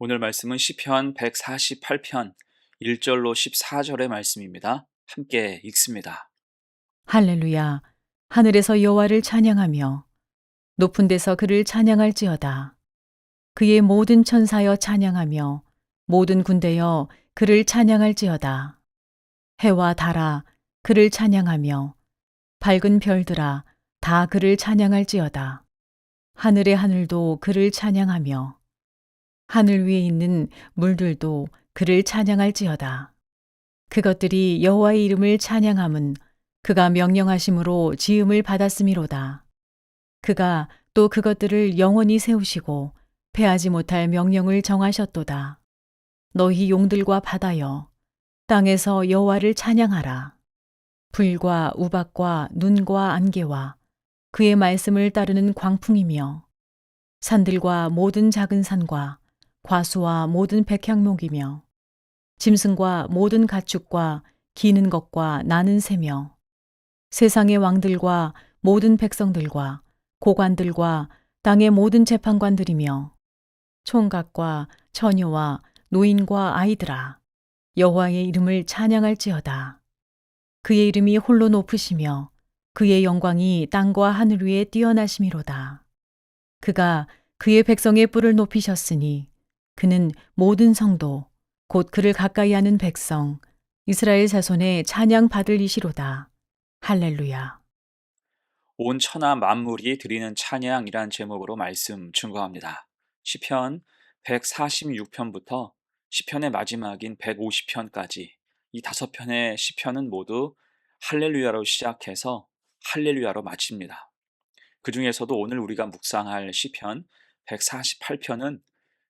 오늘 말씀은 시편 148편 1절로 14절의 말씀입니다. 함께 읽습니다. 할렐루야. 하늘에서 여호와를 찬양하며 높은 데서 그를 찬양할지어다. 그의 모든 천사여 찬양하며 모든 군대여 그를 찬양할지어다. 해와 달아 그를 찬양하며 밝은 별들아 다 그를 찬양할지어다. 하늘의 하늘도 그를 찬양하며 하늘 위에 있는 물들도 그를 찬양할지어다. 그것들이 여호와의 이름을 찬양함은 그가 명령하심으로 지음을 받았음이로다. 그가 또 그것들을 영원히 세우시고 패하지 못할 명령을 정하셨도다. 너희 용들과 바다여 땅에서 여호와를 찬양하라. 불과 우박과 눈과 안개와 그의 말씀을 따르는 광풍이며 산들과 모든 작은 산과 과수와 모든 백향목이며 짐승과 모든 가축과 기는 것과 나는 새며 세상의 왕들과 모든 백성들과 고관들과 땅의 모든 재판관들이며 총각과 처녀와 노인과 아이들아 여호와의 이름을 찬양할지어다. 그의 이름이 홀로 높으시며 그의 영광이 땅과 하늘 위에 뛰어나심이로다. 그가 그의 백성의 뿔을 높이셨으니 그는 모든 성도 곧 그를 가까이 하는 백성 이스라엘 자손의 찬양 받을 이시로다. 할렐루야. 온 천하 만물이 드리는 찬양이란 제목으로 말씀 증거합니다. 시편 146편부터 시편의 마지막인 150편까지 이 5편의 시편은 모두 할렐루야로 시작해서 할렐루야로 마칩니다. 그 중에서도 오늘 우리가 묵상할 시편 148편은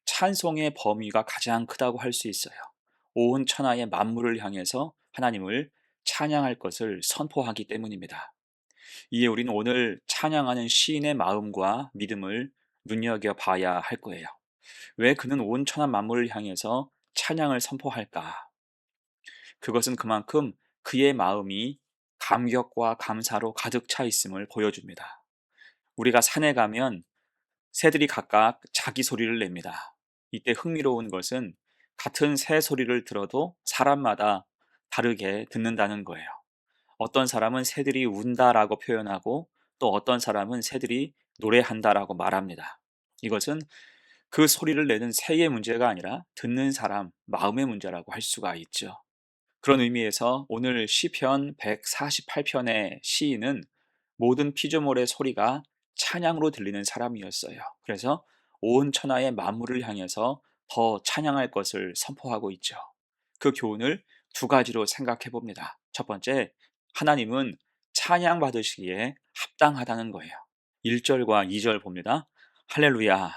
찬송의 범위가 가장 크다고 할 수 있어요. 온 천하의 만물을 향해서 하나님을 찬양할 것을 선포하기 때문입니다. 이에 우리는 오늘 찬양하는 시인의 마음과 믿음을 눈여겨봐야 할 거예요. 왜 그는 온 천하 만물을 향해서 찬양을 선포할까? 그것은 그만큼 그의 마음이 감격과 감사로 가득 차 있음을 보여줍니다. 우리가 산에 가면 새들이 각각 자기 소리를 냅니다. 이때 흥미로운 것은 같은 새 소리를 들어도 사람마다 다르게 듣는다는 거예요. 어떤 사람은 새들이 운다라고 표현하고 또 어떤 사람은 새들이 노래한다라고 말합니다. 이것은 그 소리를 내는 새의 문제가 아니라 듣는 사람 마음의 문제라고 할 수가 있죠. 그런 의미에서 오늘 시편 148편의 시인은 모든 피조물의 소리가 찬양으로 들리는 사람이었어요. 그래서 온 천하의 만물을 향해서 더 찬양할 것을 선포하고 있죠. 그 교훈을 두 가지로 생각해 봅니다. 첫 번째, 하나님은 찬양 받으시기에 합당하다는 거예요. 1절과 2절 봅니다. 할렐루야,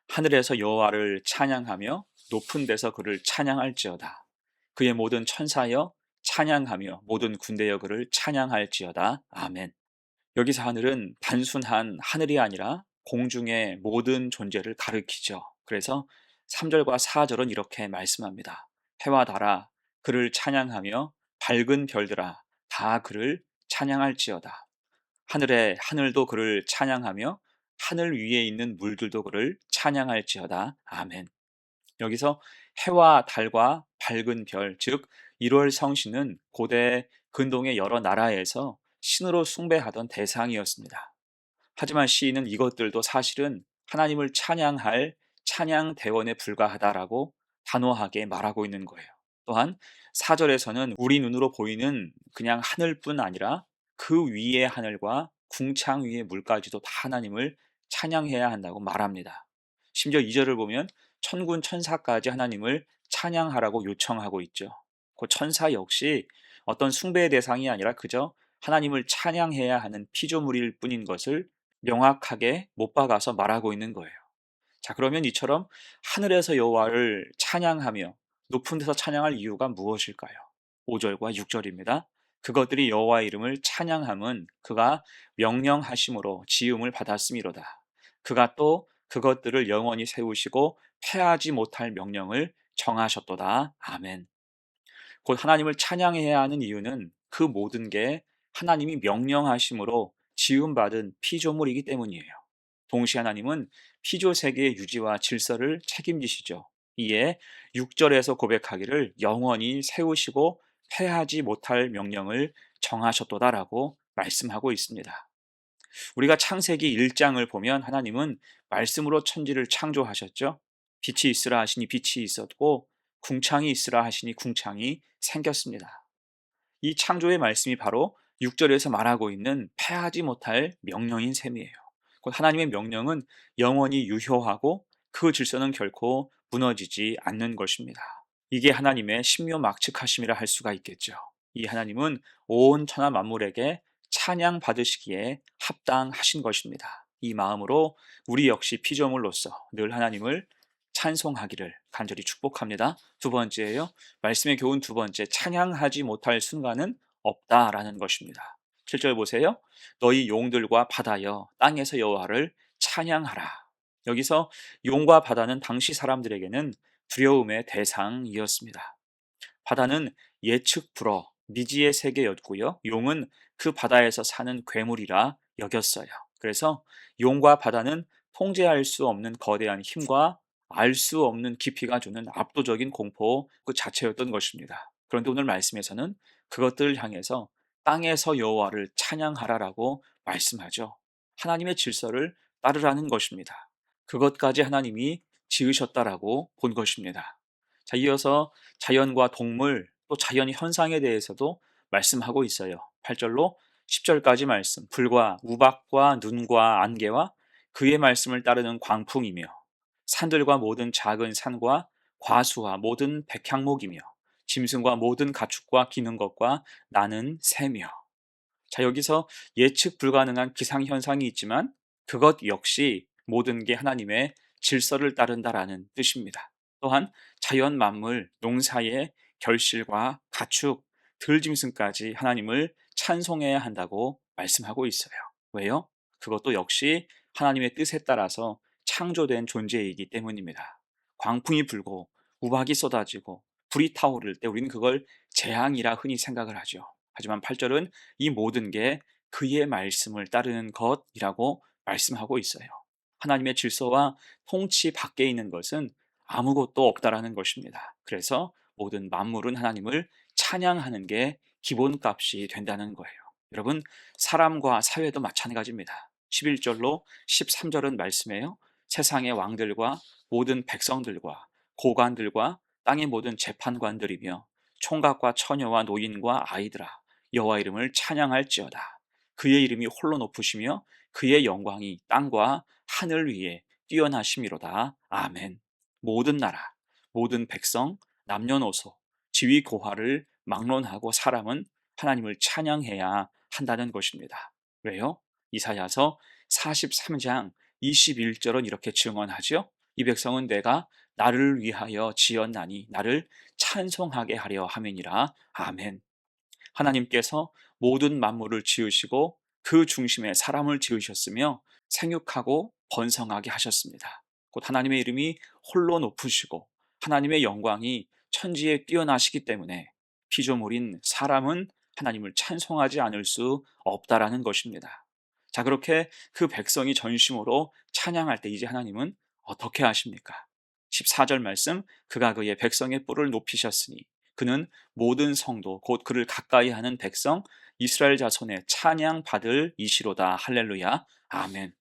하늘에서 여호와를 찬양하며 높은 데서 그를 찬양할지어다. 그의 모든 천사여 찬양하며 모든 군대여 그를 찬양할지어다. 아멘. 여기서 하늘은 단순한 하늘이 아니라 공중의 모든 존재를 가리키죠. 그래서 3절과 4절은 이렇게 말씀합니다. 해와 달아 그를 찬양하며 밝은 별들아 다 그를 찬양할지어다. 하늘의 하늘도 그를 찬양하며 하늘 위에 있는 물들도 그를 찬양할지어다. 아멘. 여기서 해와 달과 밝은 별, 즉 1월 성신은 고대 근동의 여러 나라에서 신으로 숭배하던 대상이었습니다. 하지만 시인은 이것들도 사실은 하나님을 찬양할 찬양 대원에 불과하다라고 단호하게 말하고 있는 거예요. 또한 4절에서는 우리 눈으로 보이는 그냥 하늘뿐 아니라 그 위의 하늘과 궁창 위의 물까지도 다 하나님을 찬양해야 한다고 말합니다. 심지어 2절을 보면 천군 천사까지 하나님을 찬양하라고 요청하고 있죠. 그 천사 역시 어떤 숭배의 대상이 아니라 그저 하나님을 찬양해야 하는 피조물일 뿐인 것을 명확하게 못 박아서 말하고 있는 거예요. 자, 그러면 이처럼 하늘에서 여호와를 찬양하며 높은 데서 찬양할 이유가 무엇일까요? 5절과 6절입니다. 그것들이 여호와의 이름을 찬양함은 그가 명령하심으로 지음을 받았음이로다. 그가 또 그것들을 영원히 세우시고 패하지 못할 명령을 정하셨도다. 아멘. 곧 하나님을 찬양해야 하는 이유는 그 모든 게 하나님이 명령하심으로 지음받은 피조물이기 때문이에요. 동시에 하나님은 피조 세계의 유지와 질서를 책임지시죠. 이에 6절에서 고백하기를 영원히 세우시고 패하지 못할 명령을 정하셨도다라고 말씀하고 있습니다. 우리가 창세기 1장을 보면 하나님은 말씀으로 천지를 창조하셨죠. 빛이 있으라 하시니 빛이 있었고 궁창이 있으라 하시니 궁창이 생겼습니다. 이 창조의 말씀이 바로 6절에서 말하고 있는 패하지 못할 명령인 셈이에요. 곧 하나님의 명령은 영원히 유효하고 그 질서는 결코 무너지지 않는 것입니다. 이게 하나님의 신묘막측하심이라 할 수가 있겠죠. 이 하나님은 온 천하 만물에게 찬양 받으시기에 합당하신 것입니다. 이 마음으로 우리 역시 피조물로서 늘 하나님을 찬송하기를 간절히 축복합니다. 두 번째예요. 말씀의 교훈 두 번째, 찬양하지 못할 순간은 없다라는 것입니다. 7절 보세요. 너희 용들과 바다여 땅에서 여호와를 찬양하라. 여기서 용과 바다는 당시 사람들에게는 두려움의 대상이었습니다. 바다는 예측 불허, 미지의 세계였고요. 용은 그 바다에서 사는 괴물이라 여겼어요. 그래서 용과 바다는 통제할 수 없는 거대한 힘과 알 수 없는 깊이가 주는 압도적인 공포 그 자체였던 것입니다. 그런데 오늘 말씀에서는 그것들을 향해서 땅에서 여호와를 찬양하라라고 말씀하죠. 하나님의 질서를 따르라는 것입니다. 그것까지 하나님이 지으셨다라고 본 것입니다. 자, 이어서 자연과 동물 또 자연 현상에 대해서도 말씀하고 있어요. 8절로 10절까지 말씀. 불과 우박과 눈과 안개와 그의 말씀을 따르는 광풍이며 산들과 모든 작은 산과 과수와 모든 백향목이며 짐승과 모든 가축과 기는 것과 나는 새며. 자, 여기서 예측 불가능한 기상현상이 있지만 그것 역시 모든 게 하나님의 질서를 따른다라는 뜻입니다. 또한 자연 만물, 농사의 결실과 가축, 들짐승까지 하나님을 찬송해야 한다고 말씀하고 있어요. 왜요? 그것도 역시 하나님의 뜻에 따라서 창조된 존재이기 때문입니다. 광풍이 불고 우박이 쏟아지고 불이 타오를 때 우리는 그걸 재앙이라 흔히 생각을 하죠. 하지만 8절은 이 모든 게 그의 말씀을 따르는 것이라고 말씀하고 있어요. 하나님의 질서와 통치 밖에 있는 것은 아무것도 없다라는 것입니다. 그래서 모든 만물은 하나님을 찬양하는 게 기본값이 된다는 거예요. 여러분, 사람과 사회도 마찬가지입니다. 11절로 13절은 말씀해요. 세상의 왕들과 모든 백성들과 고관들과 땅의 모든 재판관들이며 총각과 처녀와 노인과 아이들아 여호와 이름을 찬양할지어다. 그의 이름이 홀로 높으시며 그의 영광이 땅과 하늘 위에 뛰어나심이로다. 아멘. 모든 나라, 모든 백성, 남녀노소, 지위 고하를 막론하고 사람은 하나님을 찬양해야 한다는 것입니다. 왜요? 이사야서 43장 21절은 이렇게 증언하죠. 이 백성은 내가 나를 위하여 지었나니 나를 찬송하게 하려 함이니라. 아멘. 하나님께서 모든 만물을 지으시고 그 중심에 사람을 지으셨으며 생육하고 번성하게 하셨습니다. 곧 하나님의 이름이 홀로 높으시고 하나님의 영광이 천지에 뛰어나시기 때문에 피조물인 사람은 하나님을 찬송하지 않을 수 없다라는 것입니다. 자, 그렇게 그 백성이 전심으로 찬양할 때 이제 하나님은 어떻게 하십니까? 14절 말씀, 그가 그의 백성의 뿔을 높이셨으니 그는 모든 성도 곧 그를 가까이 하는 백성 이스라엘 자손의 찬양 받을 이시로다. 할렐루야. 아멘.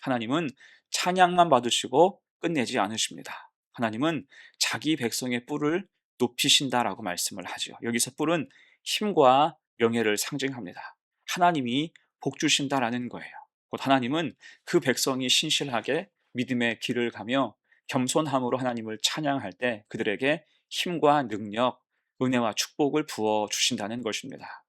하나님은 찬양만 받으시고 끝내지 않으십니다. 하나님은 자기 백성의 뿔을 높이신다라고 말씀을 하죠. 여기서 뿔은 힘과 명예를 상징합니다. 하나님이 복 주신다라는 거예요. 곧 하나님은 그 백성이 신실하게 믿음의 길을 가며 겸손함으로 하나님을 찬양할 때 그들에게 힘과 능력, 은혜와 축복을 부어 주신다는 것입니다.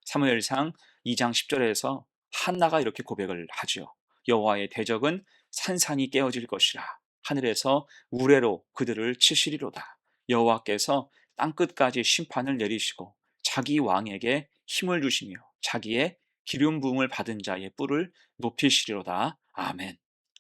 사무엘상 2장 10절에서 한나가 이렇게 고백을 하죠. 여호와의 대적은 산산이 깨어질 것이라. 하늘에서 우레로 그들을 치시리로다. 여호와께서 땅끝까지 심판을 내리시고 자기 왕에게 힘을 주시며 자기의 기름 부음을 받은 자의 뿔을 높이시리로다. 아멘.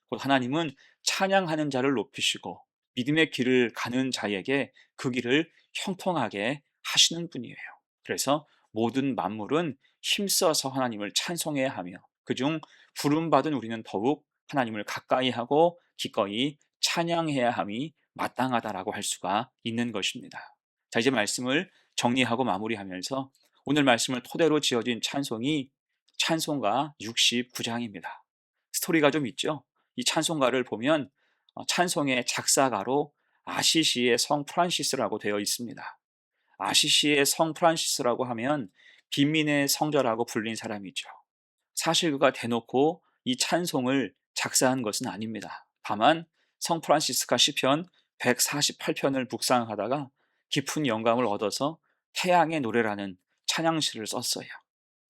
곧 하나님은 찬양하는 자를 높이시고 믿음의 길을 가는 자에게 그 길을 형통하게 하시는 분이에요. 그래서 모든 만물은 힘써서 하나님을 찬송해야 하며 그중 부름받은 우리는 더욱 하나님을 가까이 하고 기꺼이 찬양해야 함이 마땅하다라고 할 수가 있는 것입니다. 자, 이제 말씀을 정리하고 마무리하면서 오늘 말씀을 토대로 지어진 찬송이 찬송가 69장입니다. 스토리가 좀 있죠. 이 찬송가를 보면 찬송의 작사가로 아시시의 성 프란시스라고 되어 있습니다. 아시시의 성 프란시스라고 하면 빈민의 성자라고 불린 사람이죠. 사실 그가 대놓고 이 찬송을 작사한 것은 아닙니다. 다만 성 프란시스가 시편 148편을 묵상하다가 깊은 영감을 얻어서 태양의 노래라는 찬양시를 썼어요.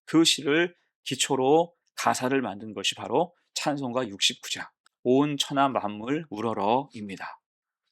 그 시를 기초로 가사를 만든 것이 바로 찬송가 69장 온 천하 만물 우러러입니다.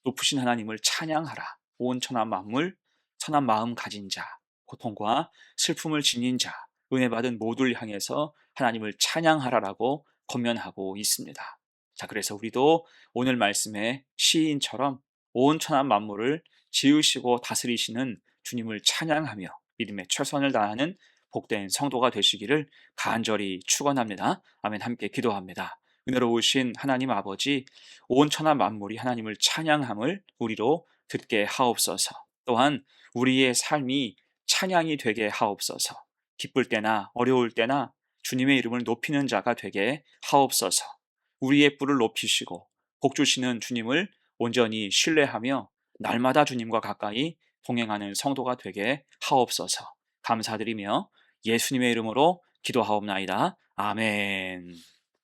높으신 하나님을 찬양하라. 온 천하 만물, 선한 마음 가진 자, 고통과 슬픔을 지닌 자, 은혜 받은 모두를 향해서 하나님을 찬양하라라고 권면하고 있습니다. 자, 그래서 우리도 오늘 말씀의 시인처럼 온 천하 만물을 지으시고 다스리시는 주님을 찬양하며 믿음의 최선을 다하는 복된 성도가 되시기를 간절히 축원합니다. 아멘. 함께 기도합니다. 은혜로우신 하나님 아버지, 온 천하 만물이 하나님을 찬양함을 우리로 듣게 하옵소서. 또한 우리의 삶이 찬양이 되게 하옵소서. 기쁠 때나 어려울 때나 주님의 이름을 높이는 자가 되게 하옵소서. 우리의 뿔을 높이시고 복 주시는 주님을 온전히 신뢰하며 날마다 주님과 가까이 동행하는 성도가 되게 하옵소서. 감사드리며 예수님의 이름으로 기도하옵나이다. 아멘.